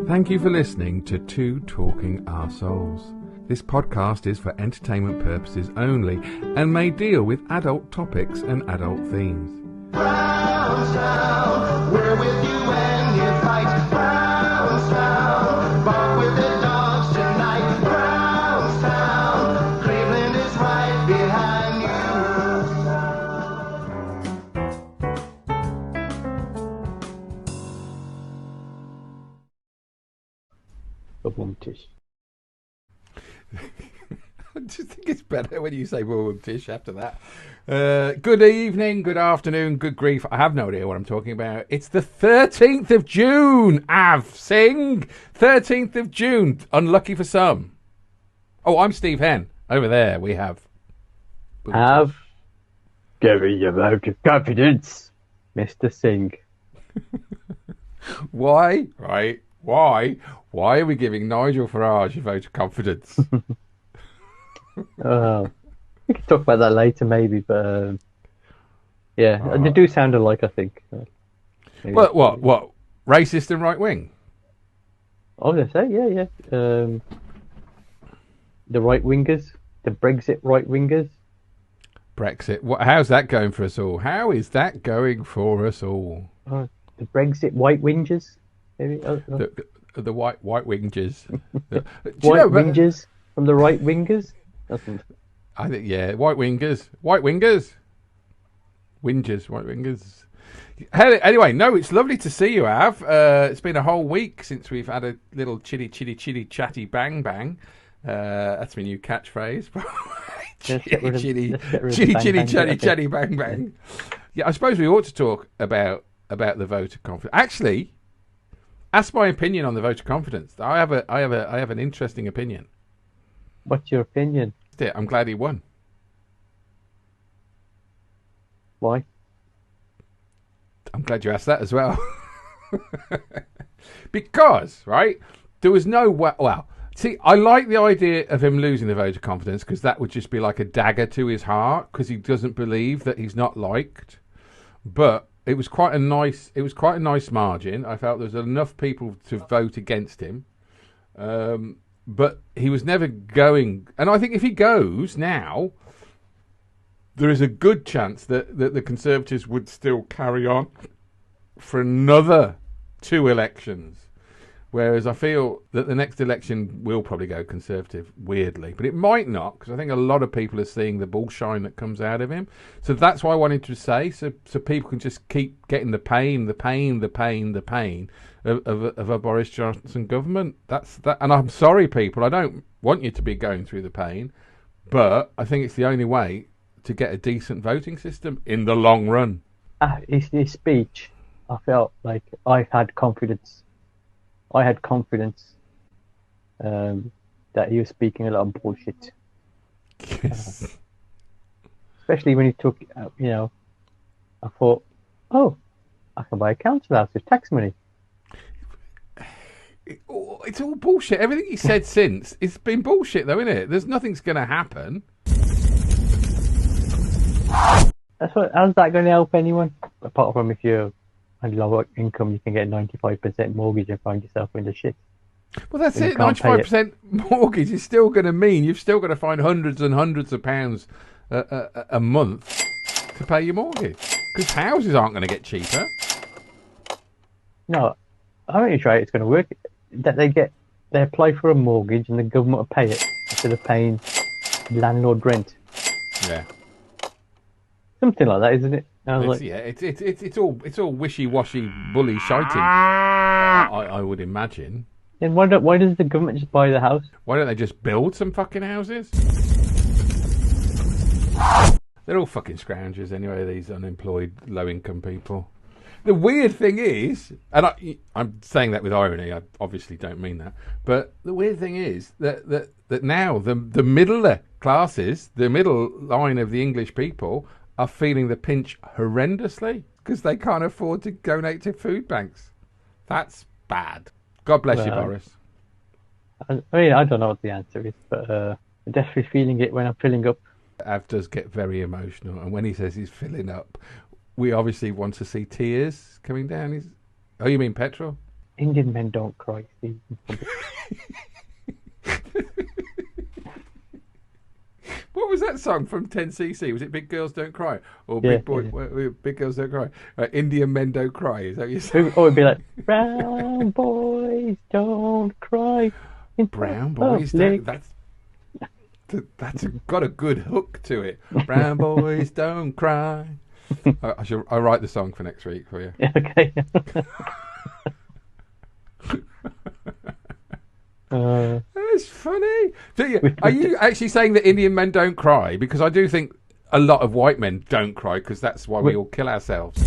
Thank you for listening to Two Talking Arseholes. This podcast is for entertainment purposes only and may deal with adult topics and adult themes. Brownstown, we're with you when you fight. Brownstown, bark with the dogs tonight. Brownstown, Cleveland is right behind you. Tish. I just think it's better when you say Tish after that. Good evening, good afternoon, good grief. I have no idea what I'm talking about. It's the 13th of June, Sing. 13th of June. Unlucky for some. Oh, I'm Steve Henn. Over there we have... Give me your vote of confidence, Mr. Singh. Why? Right. Why? Why are we giving Nigel Farage a vote of confidence? We can talk about that later, maybe, but yeah, they do sound alike, I think. Maybe. What? Racist and right wing? I was going to say, yeah. The right wingers, the Brexit right wingers. Brexit. How's that going for us all? How is that going for us all? The Brexit white wingers, maybe. The white wingers. White wingers from the right wingers. I think white wingers. White wingers. Anyway, no, it's lovely to see you, Av. It's been a whole week since we've had a little chitty chatty bang bang. That's my new catchphrase. chitty chatty bang bang. Yeah, I suppose we ought to talk about the vote of confidence. Actually, ask my opinion on the vote of confidence. I have an interesting opinion. What's your opinion? I'm glad he won. Why? I'm glad you asked that as well. Because, right, there was no... Well, see, I like the idea of him losing the vote of confidence because that would just be like a dagger to his heart because he doesn't believe that he's not liked. But it was quite a nice margin. I felt there was enough people to vote against him. But he was never going... And I think if he goes now, there is a good chance that the Conservatives would still carry on for another 2 elections. Whereas I feel that the next election will probably go Conservative, weirdly. But it might not, because I think a lot of people are seeing the bullshine that comes out of him. So that's why I wanted to say, so people can just keep getting the pain of a Boris Johnson government. That's that. And I'm sorry, people, I don't want you to be going through the pain, but I think it's the only way to get a decent voting system in the long run. His speech, I felt like I had confidence that he was speaking a lot of bullshit. Yes. Especially when he took, I thought, I can buy a council house with tax money. It's all bullshit. Everything he said since, it's been bullshit though, isn't it? There's nothing's going to happen. How's that going to help anyone? Apart from if you're on lower income, you can get a 95% mortgage and find yourself in the shit. Well, that's it. 95% mortgage is still going to mean you've still got to find hundreds and hundreds of pounds a month to pay your mortgage. Because houses aren't going to get cheaper. No, I don't think it's going to work. That they apply for a mortgage and the government will pay it instead of paying landlord rent. Yeah. Something like that, isn't it? It's all wishy-washy bully shiting. I would imagine. Then why does the government just buy the house? Why don't they just build some fucking houses? They're all fucking scroungers anyway, these unemployed, low-income people. The weird thing is, and I'm saying that with irony, I obviously don't mean that, but the weird thing is that now the middle classes, the middle line of the English people, are feeling the pinch horrendously because they can't afford to donate to food banks. That's bad. God bless you, Boris. I mean, I don't know what the answer is, but I'm definitely feeling it when I'm filling up. Av does get very emotional, and when he says he's filling up, we obviously want to see tears coming down. Oh, you mean petrol? Indian men don't cry, Steve. What was that song from 10cc? Was it Big Girls Don't Cry? Or Yeah, Big Girls Don't Cry? Indian Men Don't Cry, is that what you said? Or it'd be like, brown boys don't cry. in Brown Boys public." that's got a good hook to it. Brown Boys Don't Cry. I'll write the song for next week for you. Yeah, okay. It's funny. Are you actually saying that Indian men don't cry? Because I do think a lot of white men don't cry because that's why we all kill ourselves.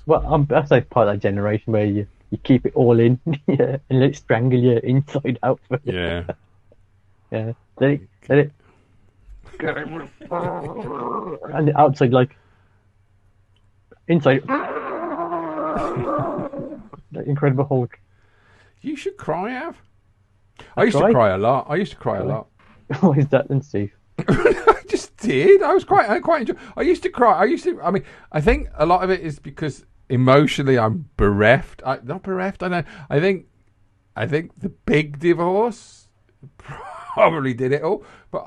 Well, that's like part of that generation where you keep it all in, yeah, and let it strangle you inside out. Yeah. Yeah. Let it. And the outside, like, inside. That Incredible Hulk. You should cry, Av. I used to cry a lot. Why is that then, Steve? I just did. I quite enjoy. I used to cry. I mean, I think a lot of it is because emotionally I'm bereft. Not bereft. I know. I think the big divorce probably did it all. But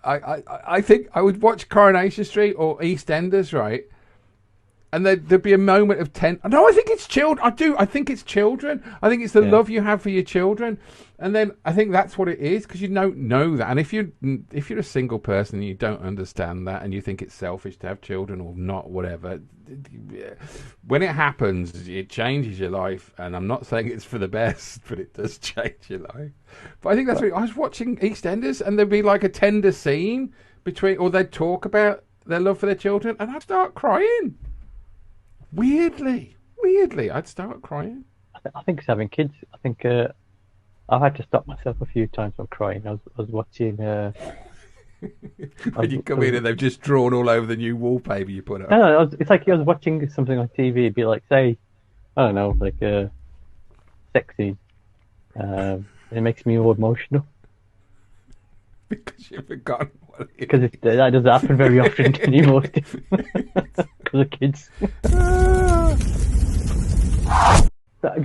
I think I would watch Coronation Street or EastEnders, right? And there'd be a moment of No, I think it's children. I think it's children. I think it's the love you have for your children. And then I think that's what it is, because you don't know that. And if you're a single person and you don't understand that, and you think it's selfish to have children or not, whatever, when it happens, it changes your life. And I'm not saying it's for the best, but it does change your life. But I think that's what I was watching EastEnders, and there'd be like a tender scene or they'd talk about their love for their children, and I'd start crying. Weirdly, I'd start crying. I think it's having kids. I think I've had to stop myself a few times from crying. I was watching. When you come in and they've just drawn all over the new wallpaper you put up. No, it's like I was watching something on TV. It'd be like, say, I don't know, like a sex scene. It makes me more emotional. Because you've forgotten what it is. Because that doesn't happen very often anymore. Because of kids.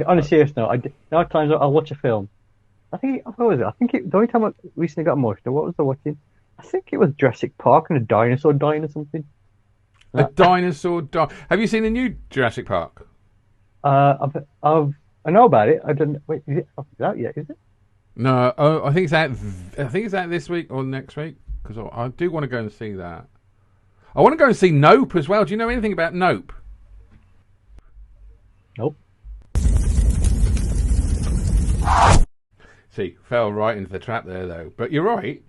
On a serious note, there are times I'll watch a film. What was it? The only time I recently got emotional, what was I watching? I think it was Jurassic Park and a dinosaur dying or something. A dinosaur die. Have you seen the new Jurassic Park? I know about it. I don't. Wait, is it out yet? Is it? No. I think it's out. I think it's out this week or next week, because I do want to go and see that. I want to go and see Nope as well. Do you know anything about Nope? Nope. See, fell right into the trap there, though. But you're right.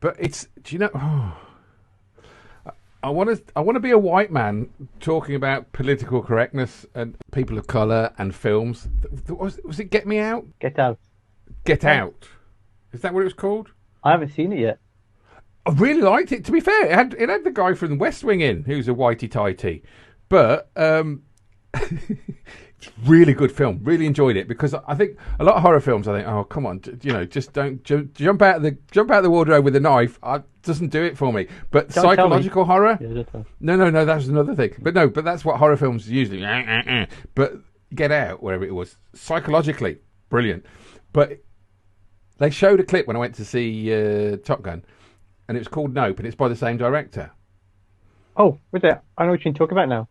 But it's. Do you know? I want to be a white man talking about political correctness and people of color and films. Was it Get Me Out? Get Out. Get Out. Is that what it was called? I haven't seen it yet. I really liked it. To be fair, it had the guy from the West Wing in, who's a whitey tighty, but it's a really good film. Really enjoyed it, because I think a lot of horror films, I think, oh come on, just don't jump out of the wardrobe with a knife. Doesn't do it for me. But Don't psychological horror, Yeah, no, that's another thing. But that's what horror films usually. But Get Out, wherever it was, psychologically brilliant. But they showed a clip when I went to see Top Gun. And it's called Nope, and it's by the same director. Oh, was it? I know what you're talking about now.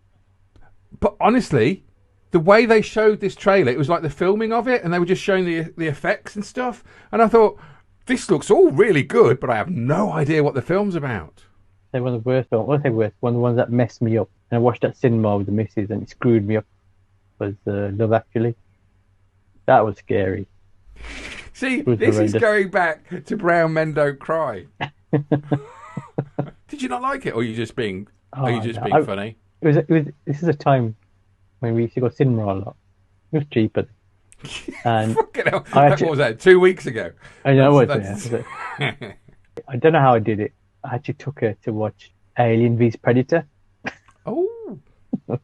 But honestly, the way they showed this trailer, it was like the filming of it, and they were just showing the effects and stuff. And I thought, this looks all really good, but I have no idea what the film's about. They're one of the worst films. One of the ones that messed me up. And I watched that cinema with the missus, and it screwed me up. Was Love Actually. That was scary. See, this is going back to Brown Men Don't Cry. Did you not like it, or are you just being funny? This is a time when we used to go cinema a lot. It was cheaper. And fucking hell. What was that? 2 weeks ago. I know it was. I don't know how I did it. I actually took her to watch Alien vs Predator. Oh. And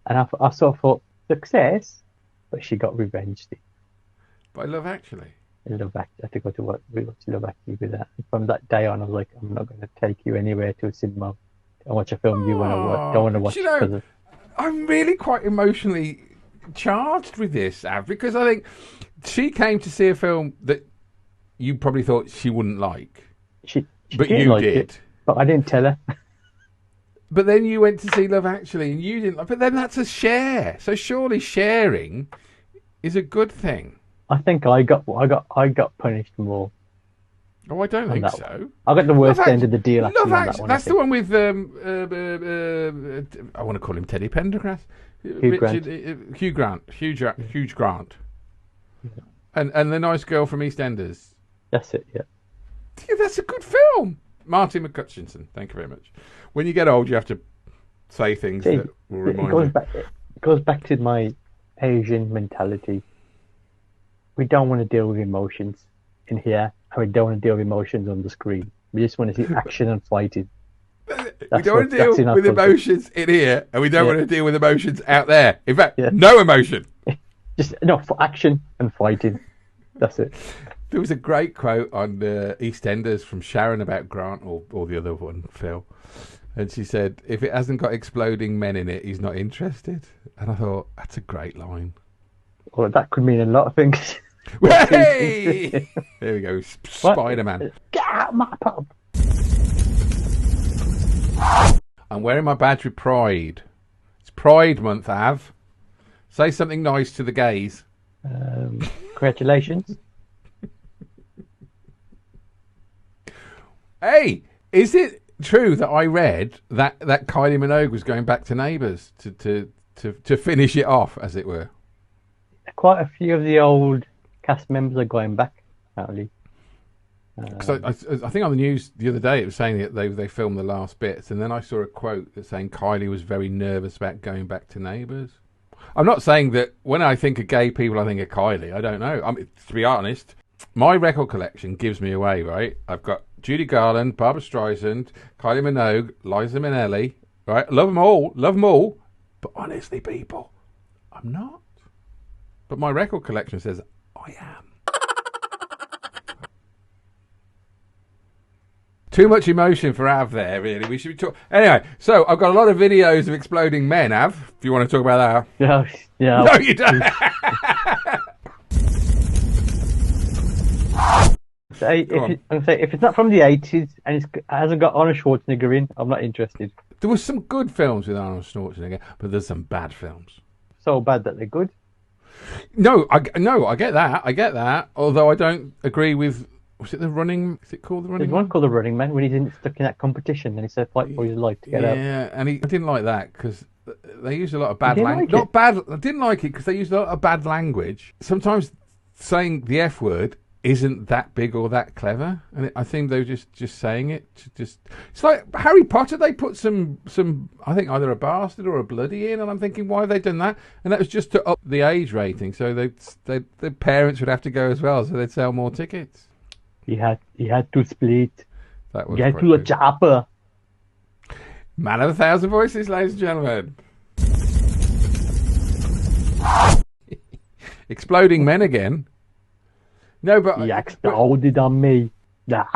I sort of thought, success, but she got revenge. But I Love Actually. I had to go to rewatch Love Actually with that. And from that day on, I was like, I'm not going to take you anywhere to a cinema and watch a film you don't want to watch. I'm really quite emotionally charged with this, Av, because I think she came to see a film that you probably thought she wouldn't like, She but didn't you like did. it, but I didn't tell her. But then you went to see Love Actually, and you didn't. But then that's a share. So surely sharing is a good thing. I think I got punished more. Oh, I don't on think that so. one. I got the worst Love end of the deal. Actually, Love on that Actually, one, that's I the think. one with I want to call him Teddy Pendergrass. Grant. Hugh Grant, and the nice girl from EastEnders. That's it. Yeah. Yeah, that's a good film. Martin McCutcheon. Thank you very much. When you get old, you have to say things See, that will it remind goes you. back. It goes back to my Asian mentality. We don't want to deal with emotions in here, and we don't want to deal with emotions on the screen. We just want to see action and fighting. We don't want to deal with emotions in here, and we don't want to deal with emotions out there. In fact, no emotion. Just enough for action and fighting. That's it. There was a great quote on EastEnders from Sharon about Grant, or the other one, Phil. And she said, if it hasn't got exploding men in it, he's not interested. And I thought, that's a great line. Well, that could mean a lot of things. Hey! There we go, Spider-Man. Get out of my pub! I'm wearing my badge with pride. It's Pride Month, Av. Say something nice to the gays. Congratulations. Hey, is it true that I read that Kylie Minogue was going back to Neighbours to finish it off, as it were? Quite a few of the old cast members are going back, apparently. Because I think on the news the other day it was saying that they filmed the last bits, and then I saw a quote that saying Kylie was very nervous about going back to Neighbours. I'm not saying that when I think of gay people I think of Kylie. I don't know. I mean, to be honest, my record collection gives me away, right? I've got Judy Garland, Barbra Streisand, Kylie Minogue, Liza Minnelli, right? Love them all. But honestly, people, I'm not. But my record collection says I am. Too much emotion for Av there, really. We should be talk. Anyway, so I've got a lot of videos of exploding men, Av, if you want to talk about that. No, yeah. No, you don't. If it's not from the 80s and it hasn't got Arnold Schwarzenegger in, I'm not interested. There were some good films with Arnold Schwarzenegger, but there's some bad films. So bad that they're good. No, I get that. Although I don't agree with. Was it the Running? Is it called the Running? There's one called The Running Man when he's stuck in that competition and he said fight for his life to get out. Yeah, and I didn't like that because they used a lot of bad language. Like Not bad. I didn't like it because they used a lot of bad language. Sometimes saying the F word isn't that big or that clever, and I think they were just saying it to just. It's like Harry Potter. They put some I think either a bastard or a bloody in, and I'm thinking why have they done that? And that was just to up the age rating, so the parents would have to go as well, so they'd sell more tickets. He had to split. That was Get quite to a good. chopper. Man of 1,000 voices, ladies and gentlemen. Exploding men again. No, but He exploded on me. That's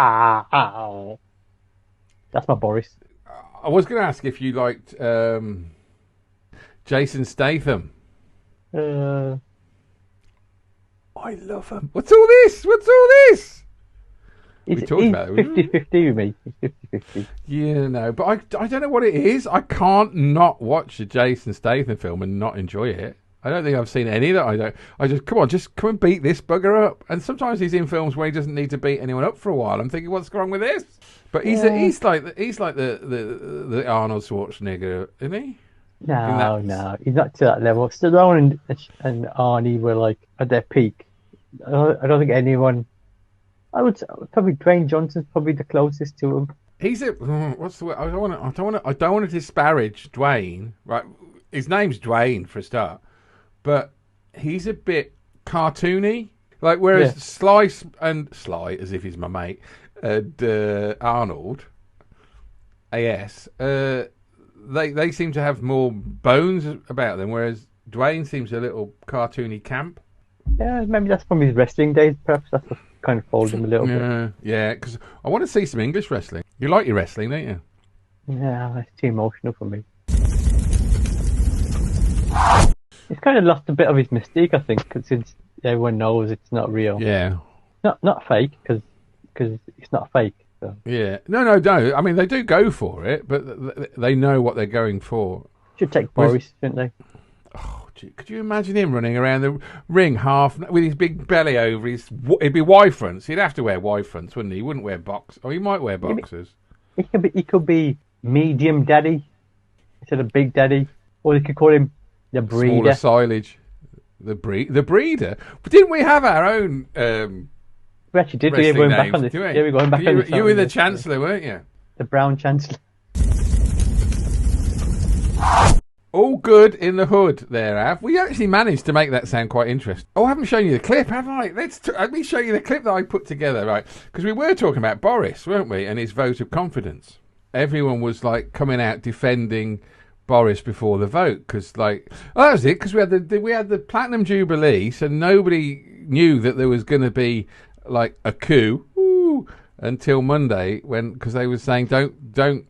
my Boris. I was going to ask if you liked Jason Statham. Uh, I love him. What's all this? he's talked about it, didn't we? 50-50 with me. He's 50-50. Yeah, no, but I don't know what it is. I can't not watch a Jason Statham film and not enjoy it. I don't think I've seen any that I don't. I just come and beat this bugger up. And sometimes he's in films where he doesn't need to beat anyone up for a while. I'm thinking, what's wrong with this? But he's like the Arnold Schwarzenegger, isn't he? No, he's not to that level. Stallone and Arnie were like at their peak. I don't think anyone. I would say probably Dwayne Johnson's probably the closest to him. He's a what's the word? I don't want to disparage Dwayne. Right, his name's Dwayne for a start, but he's a bit cartoony. Like whereas Sly, as if he's my mate, and Arnold, AS, they seem to have more bones about them, whereas Dwayne seems a little cartoony camp. Yeah, maybe that's from his wrestling days. Perhaps that's what kind of folded him a little bit. Yeah, because I want to see some English wrestling. You like your wrestling, don't you? Yeah, it's too emotional for me. He's kind of lost a bit of his mystique, I think, 'cause since everyone knows it's not real. Yeah. Not fake, because it's not fake. So. Yeah. No. I mean, they do go for it, but they know what they're going for. Should take Boris, shouldn't they? Oh, gee, could you imagine him running around the ring half with his big belly over his? It'd be Y fronts. He'd have to wear Y fronts, wouldn't he? He wouldn't wear box. Oh, he might wear boxers. He could be medium daddy instead of big daddy, or they could call him the breeder. Smaller silage. The breeder. But didn't we have our own? We actually did. Wrestling We were going names, back on this. do we? Yeah, we're going back on this. You were the Chancellor, weren't you? The Brown Chancellor. All good in the hood there, Av. We actually managed to make that sound quite interesting. Oh, I haven't shown you the clip, have I? Let me show you the clip that I put together, right? Because we were talking about Boris, weren't we, and his vote of confidence. Everyone was, like, coming out defending Boris before the vote, because, like... Oh, that was it, because we had the Platinum Jubilee, so nobody knew that there was going to be, like, a coup until Monday, because they were saying, don't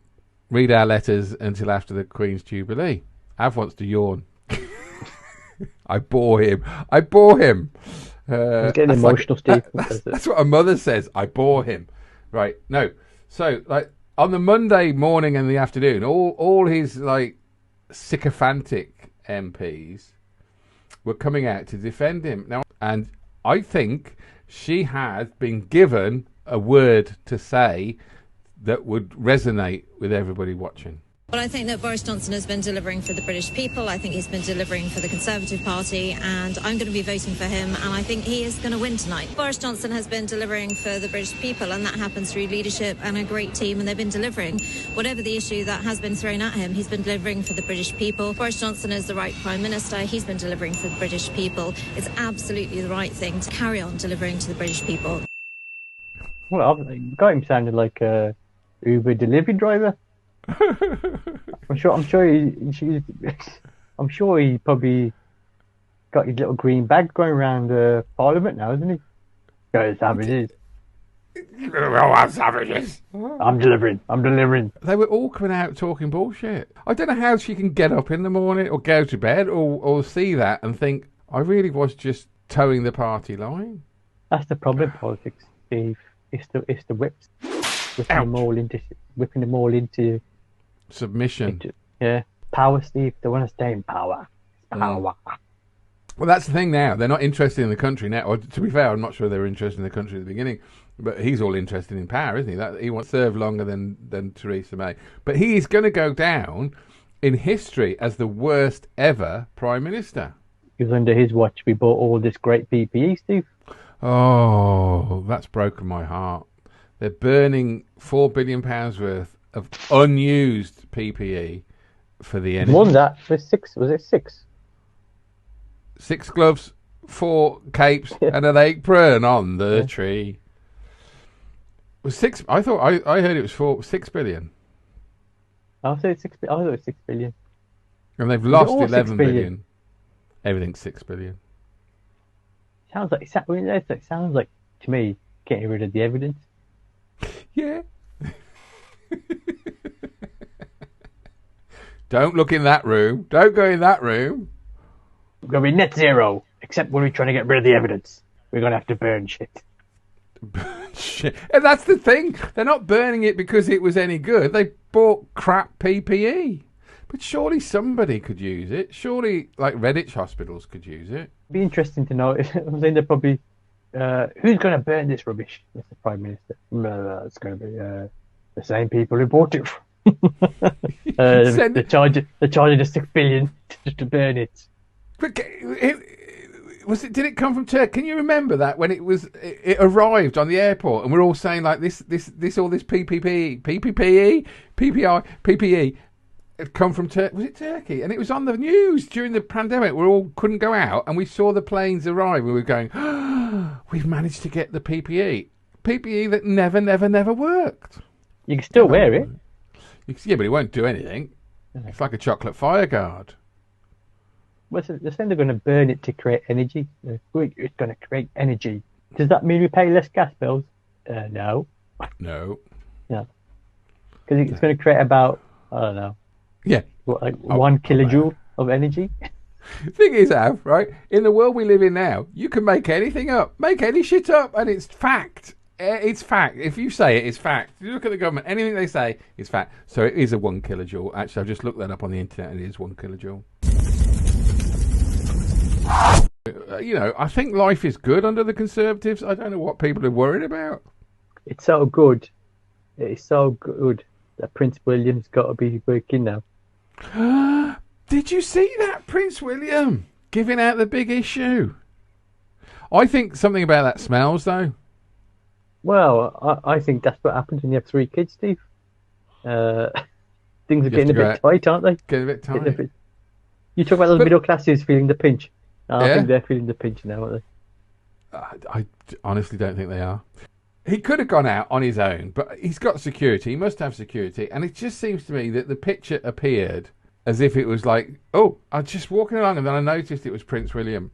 read our letters until after the Queen's Jubilee. Av wants to yawn. I bore him. He's getting emotional, Steve. That's what a mother says. I bore him. Right. No. So, like, on the Monday morning and the afternoon, all his, like, sycophantic MPs were coming out to defend him. Now, and I think she had been given a word to say that would resonate with everybody watching. Well, I think that Boris Johnson has been delivering for the British people. I think he's been delivering for the Conservative Party, and I'm going to be voting for him, and I think he is going to win tonight. Boris Johnson has been delivering for the British people, and that happens through leadership and a great team, and they've been delivering. Whatever the issue that has been thrown at him, he's been delivering for the British people. Boris Johnson is the right Prime Minister. He's been delivering for the British people. It's absolutely the right thing to carry on delivering to the British people. Well, I've got him sounding like a Uber delivery driver. I'm sure he probably got his little green bag going around Parliament now, isn't he? Go savages. I'm savages. I'm delivering. They were all coming out talking bullshit. I don't know how she can get up in the morning or go to bed or see that and think, I really was just towing the party line. That's the problem in politics, Steve. It's the whips. Whipping them all into submission. Power, Steve. They want to stay in power. Power. Well, that's the thing now. They're not interested in the country now. Or, to be fair, I'm not sure they were interested in the country at the beginning. But he's all interested in power, isn't he? He wants to serve longer than Theresa May. But he's going to go down in history as the worst ever Prime Minister. Because under his watch, we bought all this great PPE, Steve. Oh, that's broken my heart. They're burning £4 billion worth of unused PPE for the energy. More than that, was it six? 6 gloves, 4 capes, and an apron on the tree. It was 6. I thought I heard it was 6 billion. I thought it was 6 billion. And they've lost 11 billion. Everything's 6 billion. It sounds like to me getting rid of the evidence. Yeah. Don't look in that room. Don't go in that room. We're going to be net zero, except when we're trying to get rid of the evidence. We're going to have to burn shit. Burn shit. And that's the thing. They're not burning it because it was any good. They bought crap PPE. But surely somebody could use it. Surely, like, Redditch hospitals could use it. It'd be interesting to know. I'm saying they're probably... who's going to burn this rubbish? That's the Prime Minister. It's going to be the same people who bought it. They're charging the 6 billion to burn it. But did it come from Turkey? Can you remember that when it arrived on the airport and we're all saying like this PPE, PPE had come from Turkey? Was it Turkey? And it was on the news during the pandemic. We all couldn't go out and we saw the planes arrive. We were going, we've managed to get the PPE that never worked. You can still wear it. Yeah, but it won't do anything. It's like a chocolate fire guard. Well, they're saying they're going to burn it to create energy. It's going to create energy. Does that mean we pay less gas bills? No. No. Yeah. Because it's going to create about, I don't know. Yeah. What, 1 kilojoule of energy? Thing is, Av, right? In the world we live in now, you can make anything up, make any shit up, and it's fact. It's fact. If you say it, it's fact. If you look at the government, anything they say is fact. So it is a 1 kilojoule. Actually, I've just looked that up on the internet, and it is 1 kilojoule. I think life is good under the Conservatives. I don't know what people are worried about. It's so good. It's so good that Prince William's got to be working now. Did you see that, Prince William giving out the big issue? I think something about that smells, though. Well, I think that's what happens when you have 3 kids, Steve. Things are getting a bit tight, aren't they? Getting a bit tight. You talk about those middle classes feeling the pinch. I Yeah. think they're feeling the pinch now, aren't they? I honestly don't think they are. He could have gone out on his own, but he's got security. He must have security. And it just seems to me that the picture appeared as if it was like, oh, I was just walking along and then I noticed it was Prince William.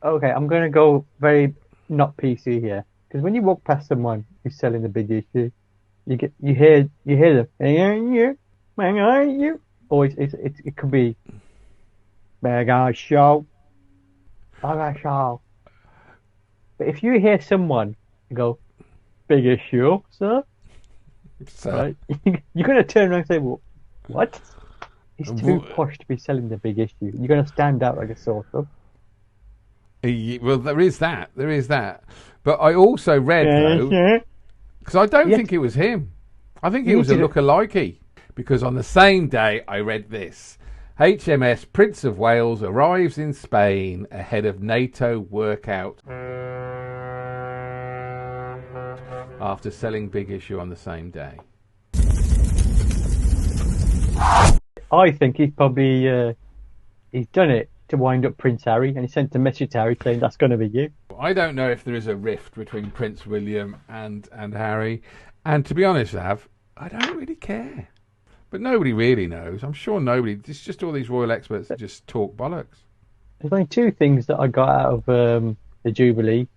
Okay, I'm going to go very not PC here. Because when you walk past someone who's selling the big issue, you hear them. Hey, are you? Or it could be mega show. Mega show. But if you hear someone go, big issue, sir, So, right? You're going to turn around and say, well, what? It's too posh to be selling the big issue. You're going to stand out like a sore thumb. well, there is that. There is that. But I also read, though, because I don't think it was him. I think he was a lookalike. Because on the same day, I read this. HMS Prince of Wales arrives in Spain ahead of NATO workout after selling big issue on the same day. I think he's probably he's done it to wind up Prince Harry, and he sent a message to Harry saying that's going to be you. I don't know if there is a rift between Prince William and Harry, and to be honest, Av, I don't really care. But nobody really knows. I'm sure nobody. It's just all these royal experts that just talk bollocks. There's only 2 things that I got out of the Jubilee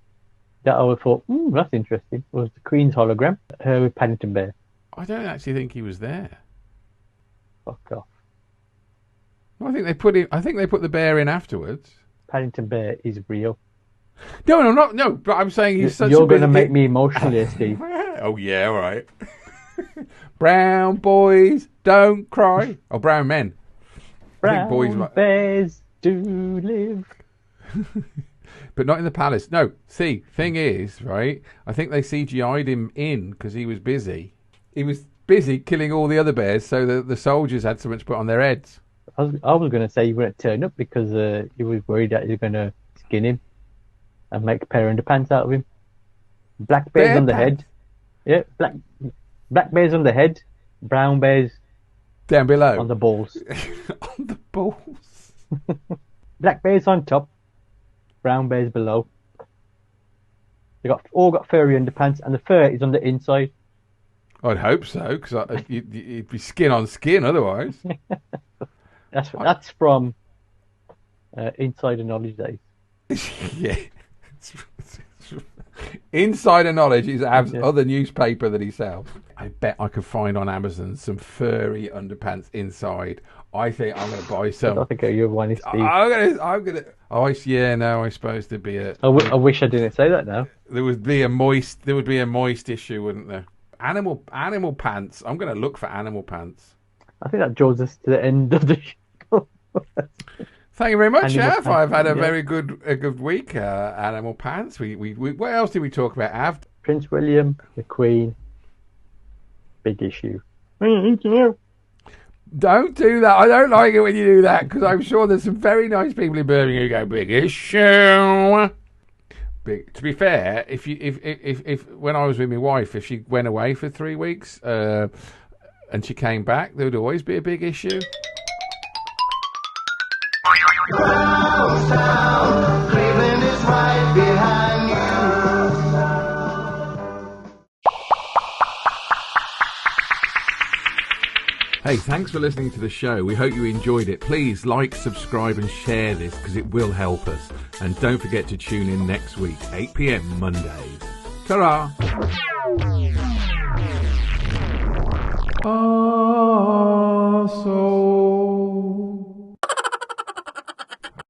that I thought, that's interesting. Was the Queen's hologram, her with Paddington Bear. I don't actually think he was there. Fuck off. I think they put him. I think they put the bear in afterwards. Paddington Bear is real. No, not no. But I'm saying he's such. You're going to make me emotional here, Steve. Oh yeah, all right. Brown boys don't cry. Oh, brown men. Brown bears do live. But not in the palace. No, see, thing is, right, I think they CGI'd him in because he was busy. He was busy killing all the other bears so that the soldiers had something to put on their heads. I was going to say he wouldn't turn up because he was worried that he was going to skin him and make a pair of underpants out of him. Black bears on the head. Yeah, black bears on the head, brown bears down below. On the balls. On the balls. Black bears on top, brown bears below. They all got furry underpants, and the fur is on the inside. I'd hope so, because it'd be skin on skin otherwise. That's from Insider Knowledge Days. Yeah. Insider Knowledge is Av's other newspaper that he sells. I bet I could find on Amazon some furry underpants inside. I think I'm going to buy some. I think you're one, Steve. I'm gonna. Oh, yeah. No, I suppose there'd be a. I wish I didn't say that now. There would be a moist issue, wouldn't there? Animal pants. I'm going to look for animal pants. I think that draws us to the end of the show. Thank you very much, Av. I've had a very good week. Animal pants. We what else did we talk about, Av? Prince William, the Queen. Big issue. Don't do that. I don't like it when you do that because I'm sure there's some very nice people in Birmingham who go big issue. Big. To be fair, if when I was with my wife, if she went away for 3 weeks and she came back, there would always be a big issue. Brownstown, Cleveland is right behind you. Hey, thanks for listening to the show. We hope you enjoyed it. Please like, subscribe and share this because it will help us. And don't forget to tune in next week, 8 p.m. Mondays. Ta-ra! So